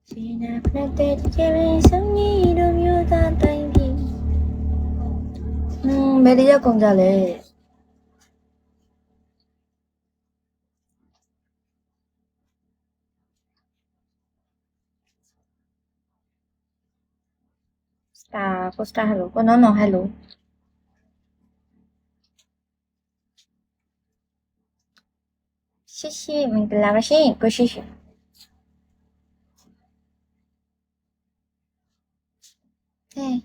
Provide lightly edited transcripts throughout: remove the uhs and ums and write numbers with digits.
Sina prate cheve samni romyo ta tai bi. Bel đi ra cùng ra lệ. Posta hello, con nó hello. Xí, mình làm cái xí, cô xí. Thế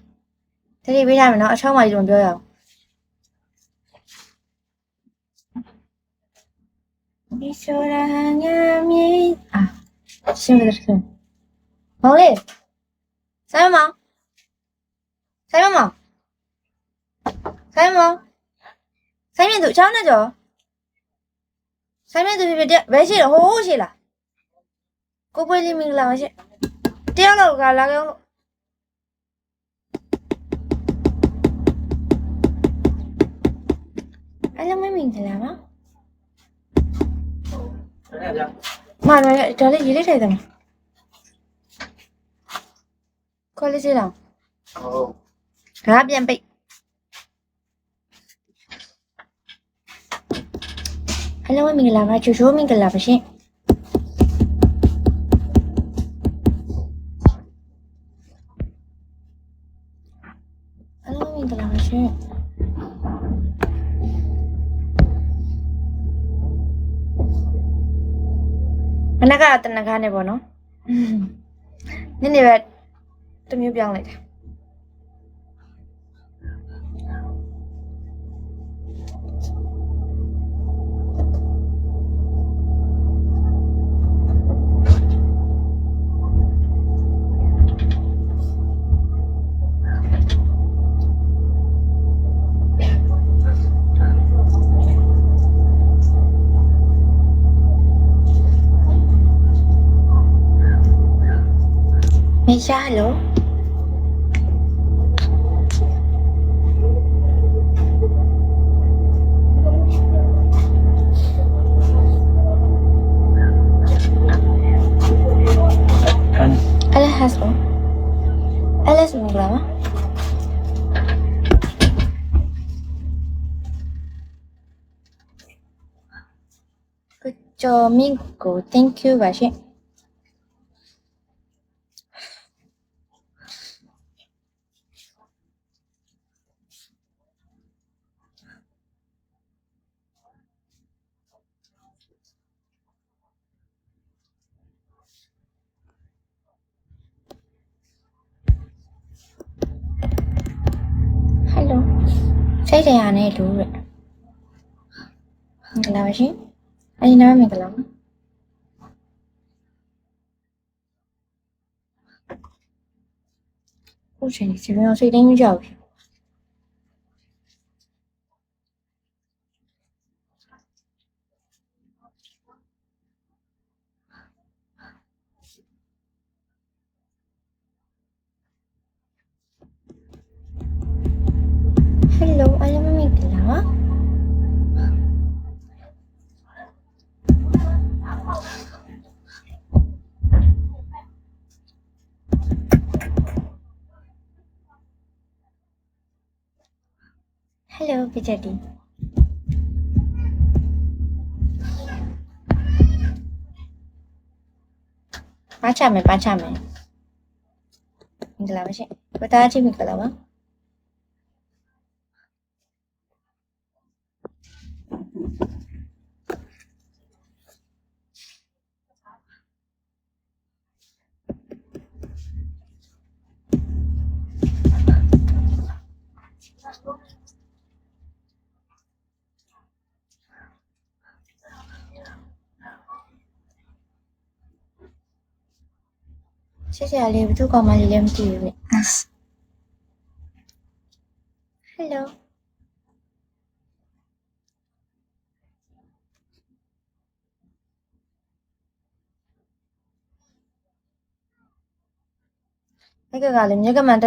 thì bây giờ mình nói sao mà dùng chơi à? Đi sơ ra nhà mi. À, xin về được. Mau lên. Sao mà? Sao mà? Sao mà? Sao mình tụi cháu nữa rồi? Sao mình tụi về gì là hố gì là? Cô quên đi mình làm gì? Tiêu đâu cả là cái anh làm mấy mình phải làm á? Mà trở lại gì đấy thầy thằng? Coi lên gì nào? Ráp em bị. Anh làm mấy mình làm chú chú mình cần làm gì? Anh làm mấy mình cần làm gì? Anh cái tên là này bọn nó. Nên này vậy, tôi mới biết lại. Misha, hello. Alice hello. Alice mình làm á. Good job, Mingo. Thank you, Vashi. Hello. Say thế à này đủ rồi. Mình làm gì? Anh nói mình làm. Ôi trời, chỉ biết suy đánh giờ. Hello, alam mo may kailangan? Hello, Bijadi. Pachame. Mình làm gì? Bata chứ mình làm á. Saya lihat itu kau malah lihat TV. Hello. Cái gà lên nhớ cái màတ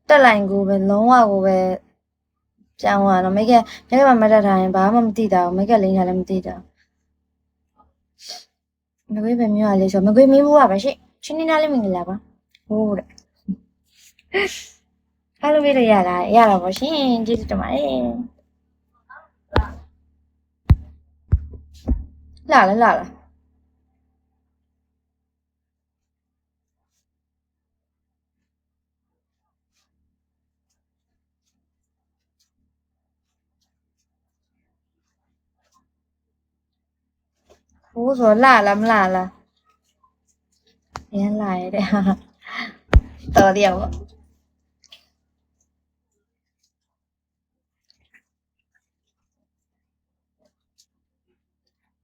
က်lại của về lông à của về ပြောင်းသွားတော့မိတ်ကမှမတတ်ထားရင်ဘာမှမသိတာဘူးမိတ်ကလိမ့်ထားလည်းမသိတာမကွေးပဲမျိုးရလေးဆိုမကွေးမင်းဘူးပါရှင့်ချင်းနေနာလေးမင်္ဂလာပါဟုတ်တဲ့အားလုံးပြည့်ရတာရတာပါရှင်ကျေးဇူးတင်ပါတယ်လာလားဟိုးဆိုလာလားမလာလားရမ်းလာရတဲ့တော်တရားပေါ့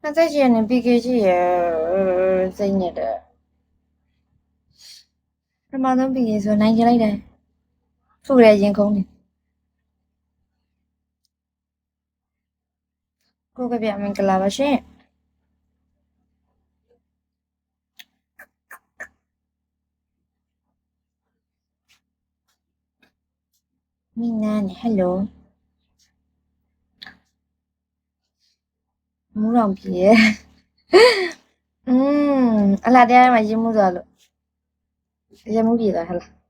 28ရက်နေ့ PK ရှိရစိတ်ညစ်တယ်ပထမဆုံး PK ဆိုနိုင်ကြလိုက်တယ်သူ့ရဲ့ရင်ခုန်နေကိုကပြမင်္ဂလာပါရှင်မိနန်းဟယ်လိုမူးတော်ပြေအလားတရားမှာရင်မှုသွားလို့ရင်မှုပြေသွားဟလား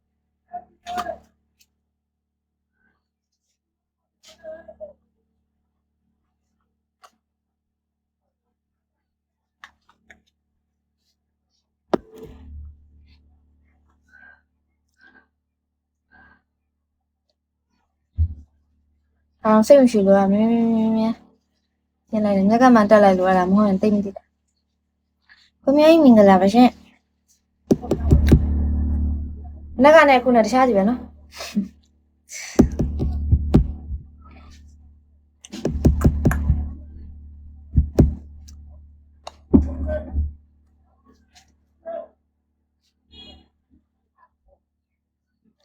အောင်စိတ်မရှိလို့မြင်းပြင်လိုက်တယ်ညကမှတက်လိုက်လို့အဲ့ဒါမဟုတ်ရင်သိမသိတာကိုမျိုးကြီးမင်္ဂလာပါရှင်ညကနဲ့ခုနဲ့တခြားစီပဲနော်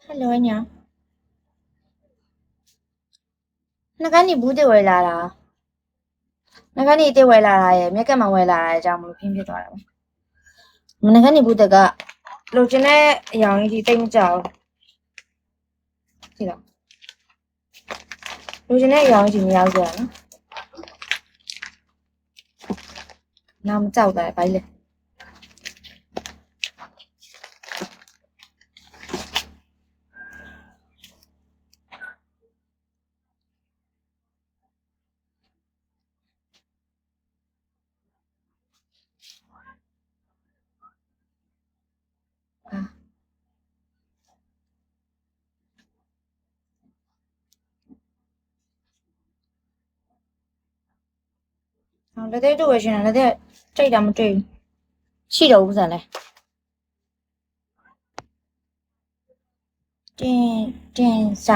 ဟယ်လိုညာနှကနေဘူးတွေဝယ်လာတာနှကနေတွေဝယ်လာတာရဲ့မြက်ကမှဝယ်လာတာအကြောင်းမလို့ပြင်းပြသွားတာပဲနှကနေဘူးတကလိုချင်တဲ့အရောင်ကြီးတိတ်မကြောက်ကြည့်တော့လိုချင်တဲ့အရောင်ကြီးမရောက်ကြရနော်နားမကြောက်တာဘာလဲလက်သေးတို့ဝယ်ရှင်လက်သေးကြိတ်တာမတွေ့ဘူးရှိတော့ဘူးစံလဲတင်စ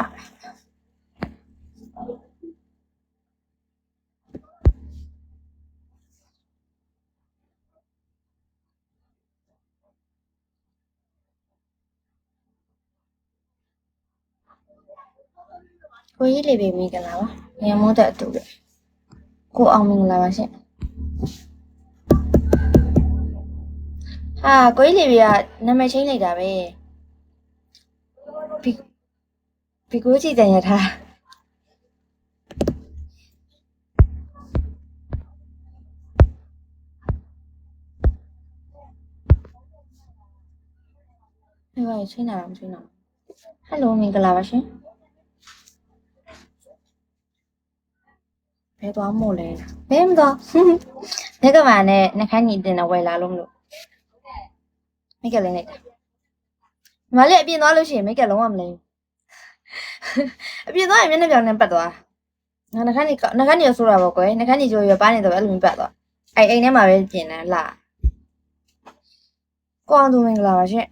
ကိုကြီးလေးပဲမိကလာပါညမိုးတဲ့အတူပဲကိုအောင်မင်္ဂလာပါရှင်ဟာကိုကြီးလေးကနာမည်ချင်းလိုက်တာပဲဘီကိုကြည့်တယ်ရထားဟဲ့ချင်းတာမချင်းတာဟယ်လိုမင်္ဂလာပါရှင်ဘယ်သွားမို့လဲဘယ်မသွားညကမှနဲ့နှခမ်းညီတင်တော့ဝယ်လာလို့မလို့မိတ်ကလေးလိုက်တာညီမလေးအပြင်သွားလို့ရှိရင်မိတ်ကလုံးဝမလိမ့်အပြင်သွားရင်မျက်နှာပြောင်နဲ့ပတ်သွားနှခမ်းညီရဆိုတာပေါ့ကွယ်နှခမ်းညီကြိုရပါနေတော့အဲ့လိုမျိုးပတ်သွားအဲ့အိမ်ထဲမှာပဲပြင်တယ်လာကိုအောင်သူမင်္ဂလာပါရှင်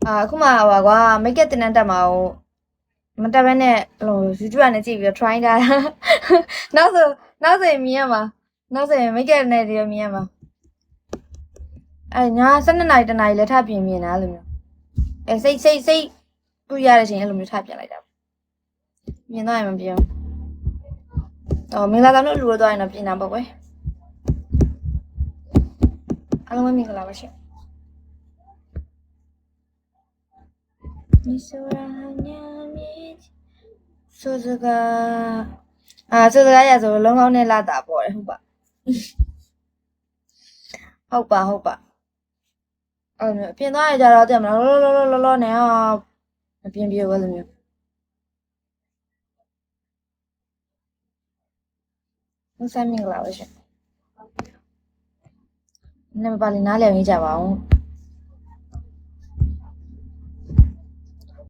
အခုမှဟိုကွာမိတ်ကတင်တက်မှာဟိုမတက်ဘဲနဲ့ဟို YouTube နဲ့ကြည့်ပြီးတော့ try တာနောက်ဆိုရင်မြင်ရမှာနောက်ဆိုရင်မိတ်ကနဲ့တည်းမြင်ရမှာညာ12နာရီတနာရီလည်းထပ်ပြင်မြင်တာလို့မျိုးစိတ်ပူရတဲ့ချိန်အဲ့လိုမျိုးထပ်ပြင်လိုက်တာမြင်တော့ရင်မပြင်မင်္ဂလာဆောင်တို့လူတော့ရင်တော့ပြင်တာပေါ့ကွယ်အားလုံးမင်္ဂလာပါရှင်你ဆိုတာညမြေဆိုစကားဆိုစကားရဆိုလုံးကောင်းနဲ့လာတာပေါ့လေဟုတ်ပါဟုတ်ပါအဲ့လိုပြင်သွားရကြတော့တဲ့မလားလောနဲ့မပြင်ပြဘူးလို့မျိုးဦးစမ်းမင်္ဂလာပါရှင်နံပါတ်လေးနားလည်ရင်းကြပါအောင်